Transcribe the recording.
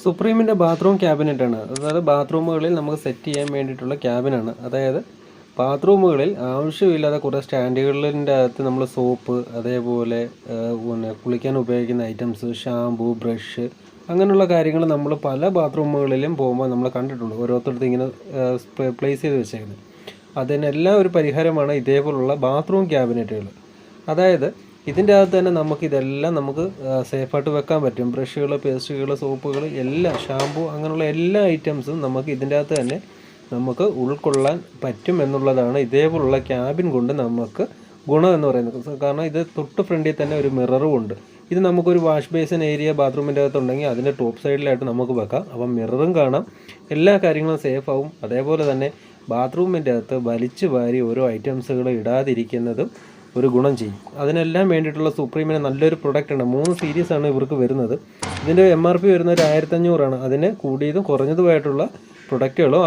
സുപ്രീമിൻ്റെ bathroom ക്യാബിനറ്റാണ്. അതായത് ബാത്റൂമുകളിൽ നമുക്ക് set ചെയ്യാൻ വേണ്ടിയിട്ടുള്ള ക്യാബിനാണ്. അതായത് ബാത്റൂമുകളിൽ ആവശ്യമില്ലാതെ കുറേ സ്റ്റാൻഡുകളിൻ്റെ അകത്ത് നമ്മൾ സോപ്പ്, അതേപോലെ പിന്നെ കുളിക്കാൻ ഉപയോഗിക്കുന്ന ഐറ്റംസ്, ഷാമ്പു, ബ്രഷ്, അങ്ങനെയുള്ള കാര്യങ്ങൾ നമ്മൾ പല ബാത്റൂമുകളിലും പോകുമ്പോൾ നമ്മൾ കണ്ടിട്ടുണ്ട്. ഓരോരുത്തർക്ക് ഇങ്ങനെ പ്ലേസ് ചെയ്ത് വെച്ചേക്കുന്നത്. അതിനെല്ലാം ഒരു പരിഹാരമാണ് ഇതേപോലുള്ള ബാത്റൂം ക്യാബിനറ്റുകൾ. അതായത് ഇതിൻ്റെ അകത്ത് തന്നെ ഇതെല്ലാം നമുക്ക് സേഫായിട്ട് വെക്കാൻ പറ്റും. ബ്രഷുകൾ, പേസ്റ്റുകൾ, സോപ്പുകൾ, എല്ലാം, ഷാമ്പു, അങ്ങനെയുള്ള എല്ലാ ഐറ്റംസും നമുക്ക് ഇതിൻ്റെ അകത്ത് തന്നെ നമുക്ക് ഉൾക്കൊള്ളാൻ പറ്റും എന്നുള്ളതാണ് ഇതേപോലുള്ള ക്യാബിൻ കൊണ്ട് നമുക്ക് ഗുണം എന്ന് പറയുന്നത്. കാരണം ഇത് തൊട്ട് ഫ്രണ്ടിൽ തന്നെ ഒരു മിററും ഉണ്ട്. ഇത് നമുക്കൊരു വാഷ് ബേസിൻ ഏരിയ ബാത്റൂമിൻ്റെ അകത്തുണ്ടെങ്കിൽ അതിൻ്റെ ടോപ്പ് സൈഡിലായിട്ട് നമുക്ക് വെക്കാം. അപ്പം മിററും കാണാം, എല്ലാ കാര്യങ്ങളും സേഫാവും. അതേപോലെ തന്നെ ബാത്റൂമിൻ്റെ അകത്ത് വലിച്ചു വാരി ഓരോ ഐറ്റംസുകൾ ഇടാതിരിക്കുന്നതും ഒരു ഗുണം ചെയ്യും. അതിനെല്ലാം വേണ്ടിയിട്ടുള്ള സുപ്രീമിന് നല്ലൊരു പ്രൊഡക്റ്റാണ്. 3 സീരീസാണ് ഇവർക്ക് വരുന്നത്. ഇതിൻ്റെ MRP വരുന്നത് 1500 ആണ്. അതിന് കൂടിയതും കുറഞ്ഞതുമായിട്ടുള്ള പ്രൊഡക്റ്റുകളും